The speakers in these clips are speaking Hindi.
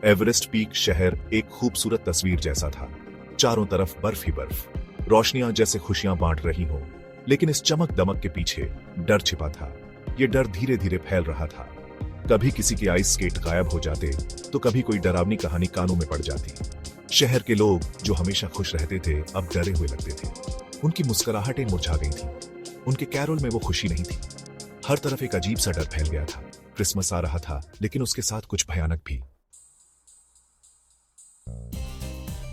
एवरेस्ट पीक शहर एक खूबसूरत तस्वीर जैसा था। चारों तरफ बर्फ ही बर्फ, रोशनियां जैसे खुशियां बांट रही हों। लेकिन इस चमक दमक के पीछे डर छिपा था। ये डर धीरे धीरे फैल रहा था। कभी किसी के आइस स्केट गायब हो जाते, तो कभी कोई डरावनी कहानी कानों में पड़ जाती। शहर के लोग जो हमेशा खुश रहते थे, अब डरे हुए लगते थे। उनकी मुस्कुराहटें मुरझा गई थी। उनके कैरोल में वो खुशी नहीं थी। हर तरफ एक अजीब सा डर फैल गया था। क्रिसमस आ रहा था, लेकिन उसके साथ कुछ भयानक भी।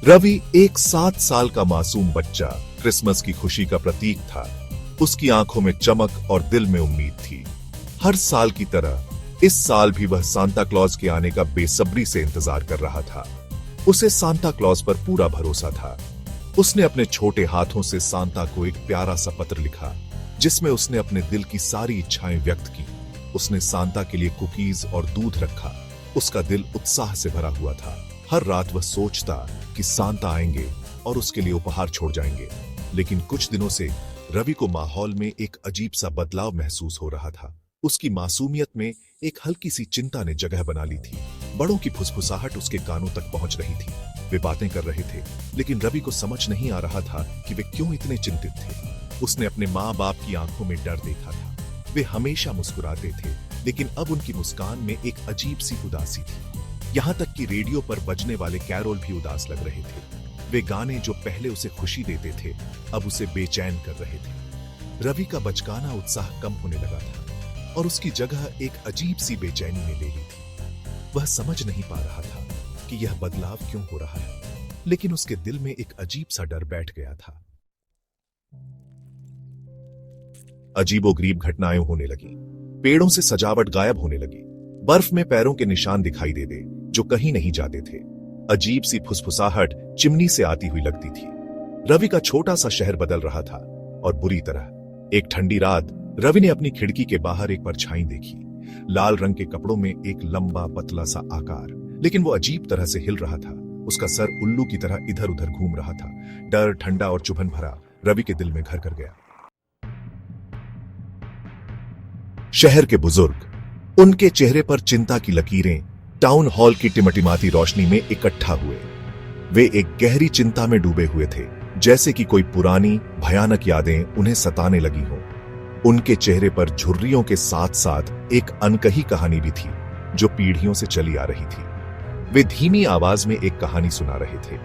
रवि एक 7 साल का मासूम बच्चा क्रिसमस की खुशी का प्रतीक था। उसकी आंखों में चमक और दिल में उम्मीद थी। हर साल की तरह इस साल भी वह सांता क्लॉज के आने का बेसब्री से इंतजार कर रहा था। उसे सांता क्लॉज पर पूरा भरोसा था। उसने अपने छोटे हाथों से सांता को एक प्यारा सा पत्र लिखा, जिसमें उसने अपने दिल की सारी इच्छाएं व्यक्त की। उसने सांता के लिए कुकीज और दूध रखा। उसका दिल उत्साह से भरा हुआ था। हर रात वह सोचता कि सांता आएंगे और उसके लिए उपहार छोड़ जाएंगे। लेकिन कुछ दिनों से रवि को माहौल में एक अजीब सा बदलाव महसूस हो रहा था। उसकी मासूमियत में एक हल्की सी चिंता ने जगह बना ली थी। बड़ों की फुसफुसाहट उसके कानों तक पहुंच रही थी। वे बातें कर रहे थे, लेकिन रवि को समझ नहीं आ रहा था कि वे क्यों इतने चिंतित थे। उसने अपने माँ बाप की आंखों में डर देखा था। वे हमेशा मुस्कुराते थे, लेकिन अब उनकी मुस्कान में एक अजीब सी उदासी थी। यहाँ तक कि रेडियो पर बजने वाले कैरोल भी उदास लग रहे थे। वे गाने जो पहले उसे खुशी देते थे, अब उसे बेचैन कर रहे थे। रवि का बचकाना उत्साह कम होने लगा था और उसकी जगह एक अजीब सी बेचैनी ने ले ली थी। वह समझ नहीं पा रहा था कि यह बदलाव क्यों हो रहा है, लेकिन उसके दिल में एक अजीब सा डर बैठ गया था। अजीबोगरीब घटनाएं होने लगी। पेड़ों से सजावट गायब होने लगी। बर्फ में पैरों के निशान दिखाई दे दे जो कहीं नहीं जाते थे। अजीब सी फुसफुसाहट चिमनी से आती हुई लगती थी। रवि का छोटा सा शहर बदल रहा था, और बुरी तरह। एक ठंडी रात रवि ने अपनी खिड़की के बाहर एक परछाई देखी। लाल रंग के कपड़ों में एक लंबा पतला सा आकार, लेकिन वो अजीब तरह से हिल रहा था। उसका सर उल्लू की तरह इधर उधर घूम रहा था। डर, ठंडा और चुभन भरा रवि के दिल में घर कर गया। शहर के बुजुर्ग, उनके चेहरे पर चिंता की लकीरें टाउन हॉल की टिमटिमाती रोशनी में इकट्ठा हुए। वे एक गहरी चिंता में डूबे हुए थे, जैसे कि कोई पुरानी भयानक यादें उन्हें सताने लगी हों। उनके चेहरे पर झुर्रियों के साथ साथ एक अनकही कहानी भी थी, जो पीढ़ियों से चली आ रही थी। वे धीमी आवाज में एक कहानी सुना रहे थे।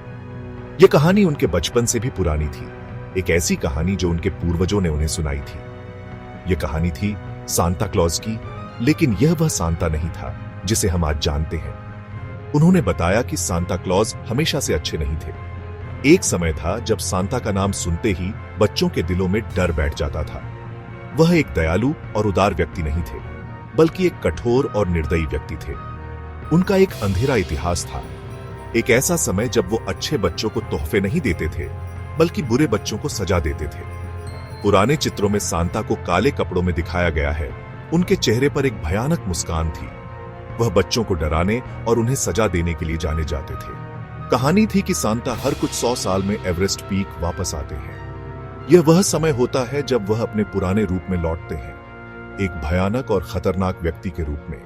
यह कहानी उनके बचपन से भी पुरानी थी। एक ऐसी कहानी जो उनके पूर्वजों ने उन्हें सुनाई थी। यह कहानी थी सांता क्लॉज की, लेकिन यह वह सांता नहीं था जिसे हम आज जानते हैं। उन्होंने बताया कि सांता क्लॉज हमेशा से अच्छे नहीं थे। एक समय था जब सांता का नाम सुनते ही बच्चों के दिलों में डर बैठ जाता था। वह एक दयालु और उदार व्यक्ति नहीं थे, बल्कि एक कठोर और निर्दयी व्यक्ति थे। उनका एक अंधेरा इतिहास था। एक ऐसा समय जब वो अच्छे बच्चों को तोहफे नहीं देते थे, बल्कि बुरे बच्चों को सजा देते थे। पुराने चित्रों में सांता को काले कपड़ों में दिखाया गया है। उनके चेहरे पर एक भयानक मुस्कान थी। वह बच्चों को डराने और उन्हें सजा देने के लिए जाने जाते थे। कहानी थी कि सांता हर कुछ 100 साल में एवरेस्ट पीक वापस आते हैं। यह वह समय होता है जब वह अपने पुराने रूप में लौटते हैं, एक भयानक और खतरनाक व्यक्ति के रूप में।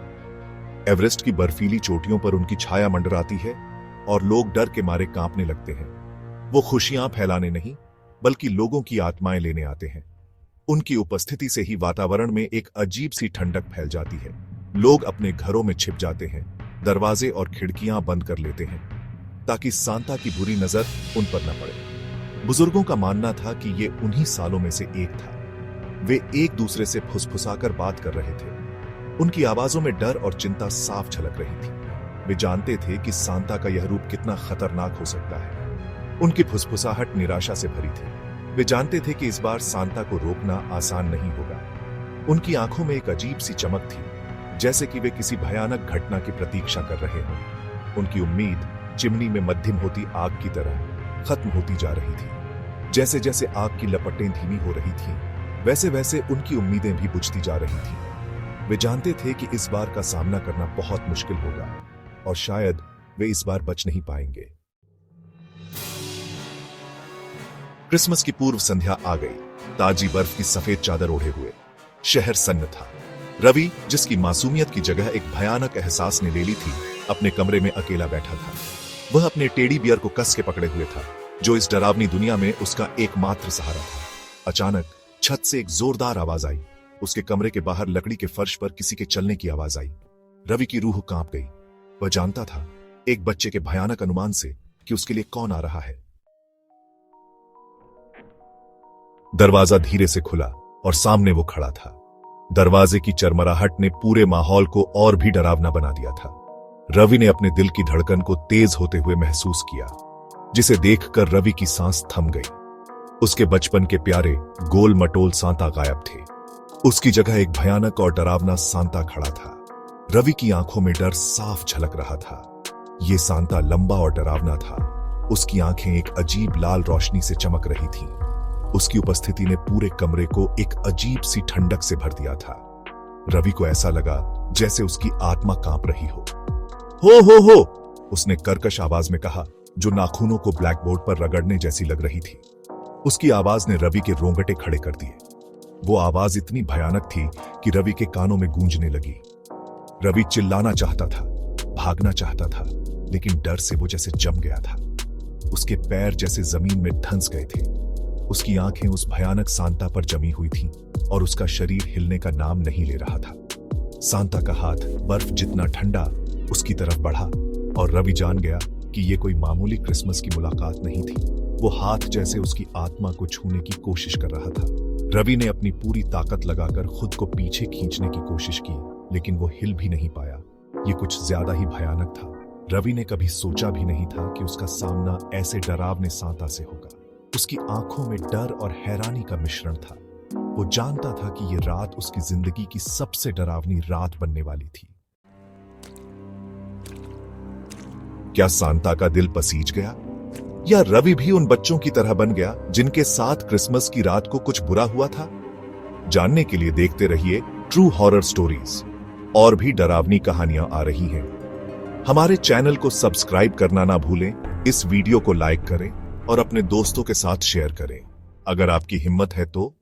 एवरेस्ट की बर्फीली चोटियों पर उनकी छाया मंडराती है और लोग डर के मारे कांपने लगते हैं। वो खुशियां फैलाने नहीं, बल्कि लोगों की आत्माएं लेने आते हैं। उनकी उपस्थिति से ही वातावरण में एक अजीब सी ठंडक फैल जाती है। लोग अपने घरों में छिप जाते हैं, दरवाजे और खिड़कियां बंद कर लेते हैं, ताकि सांता की बुरी नजर उन पर न पड़े। बुजुर्गों का मानना था कि ये उन्हीं सालों में से एक था। वे एक दूसरे से फुसफुसाकर बात कर रहे थे। उनकी आवाजों में डर और चिंता साफ झलक रही थी। वे जानते थे कि सांता का यह रूप कितना खतरनाक हो सकता है। उनकी फुसफुसाहट निराशा से भरी थी। वे जानते थे कि इस बार सांता को रोकना आसान नहीं होगा। उनकी आंखों में एक अजीब सी चमक थी, जैसे कि वे किसी भयानक घटना की प्रतीक्षा कर रहे हों। उनकी उम्मीद चिमनी में मध्यम होती आग की तरह खत्म होती जा रही थी। जैसे जैसे आग की लपटें धीमी हो रही थीं, वैसे वैसे उनकी उम्मीदें भी बुझती जा रही थीं। वे जानते थे कि इस बार का सामना करना बहुत मुश्किल होगा और शायद वे इस बार बच नहीं पाएंगे। क्रिसमस की पूर्व संध्या आ गई। ताजी बर्फ की सफेद चादर ओढ़े हुए शहर सन्न था। रवि, जिसकी मासूमियत की जगह एक भयानक एहसास ने ले ली थी, अपने कमरे में अकेला बैठा था। वह अपने टेडी बियर को कस के पकड़े हुए था, जो इस डरावनी दुनिया में उसका एकमात्र सहारा था। अचानक छत से एक जोरदार आवाज आई। उसके कमरे के बाहर लकड़ी के फर्श पर किसी के चलने की आवाज आई। रवि की रूह कांप गई। वह जानता था, एक बच्चे के भयानक अनुमान से, कि उसके लिए कौन आ रहा है। दरवाजा धीरे से खुला और सामने वो खड़ा था। दरवाजे की चरमराहट ने पूरे माहौल को और भी डरावना बना दिया था। रवि ने अपने दिल की धड़कन को तेज होते हुए महसूस किया, जिसे देखकर रवि की सांस थम गई। उसके बचपन के प्यारे गोल मटोल सांता गायब थे। उसकी जगह एक भयानक और डरावना सांता खड़ा था। रवि की आंखों में डर साफ झलक रहा था। यह सांता लंबा और डरावना था। उसकी आंखें एक अजीब लाल रोशनी से चमक रही थीं। उसकी उपस्थिति ने पूरे कमरे को एक अजीब सी ठंडक से भर दिया था। रवि को ऐसा लगा जैसे उसकी आत्मा कांप रही हो। हो, उसने कर्कश आवाज में कहा, जो नाखूनों को ब्लैकबोर्ड पर रगड़ने जैसी लग रही थी। उसकी आवाज ने रवि के रोंगटे खड़े कर दिए। वो आवाज इतनी भयानक थी कि रवि के कानों में गूंजने लगी। रवि चिल्लाना चाहता था, भागना चाहता था, लेकिन डर से वो जैसे जम गया था। उसके पैर जैसे जमीन में धंस गए थे। उसकी आंखें उस भयानक सांता पर जमी हुई थीं और उसका शरीर हिलने का नाम नहीं ले रहा था। सांता का हाथ बर्फ जितना ठंडा उसकी तरफ बढ़ा और रवि जान गया कि यह कोई मामूली क्रिसमस की मुलाकात नहीं थी। वो हाथ जैसे उसकी आत्मा को छूने की कोशिश कर रहा था। रवि ने अपनी पूरी ताकत लगाकर खुद को पीछे खींचने की कोशिश की, लेकिन वो हिल भी नहीं पाया। ये कुछ ज्यादा ही भयानक था। रवि ने कभी सोचा भी नहीं था कि उसका सामना ऐसे डरावने सांता से होगा। उसकी आंखों में डर और हैरानी का मिश्रण था। वो जानता था कि यह रात उसकी जिंदगी की सबसे डरावनी रात बनने वाली थी। क्या सांता का दिल पसीज गया, या रवि भी उन बच्चों की तरह बन गया जिनके साथ क्रिसमस की रात को कुछ बुरा हुआ था? जानने के लिए देखते रहिए ट्रू हॉरर स्टोरीज। और भी डरावनी कहानियां आ रही हैं। हमारे चैनल को सब्सक्राइब करना ना भूलें, इस वीडियो को लाइक करें और अपने दोस्तों के साथ शेयर करें। अगर आपकी हिम्मत है तो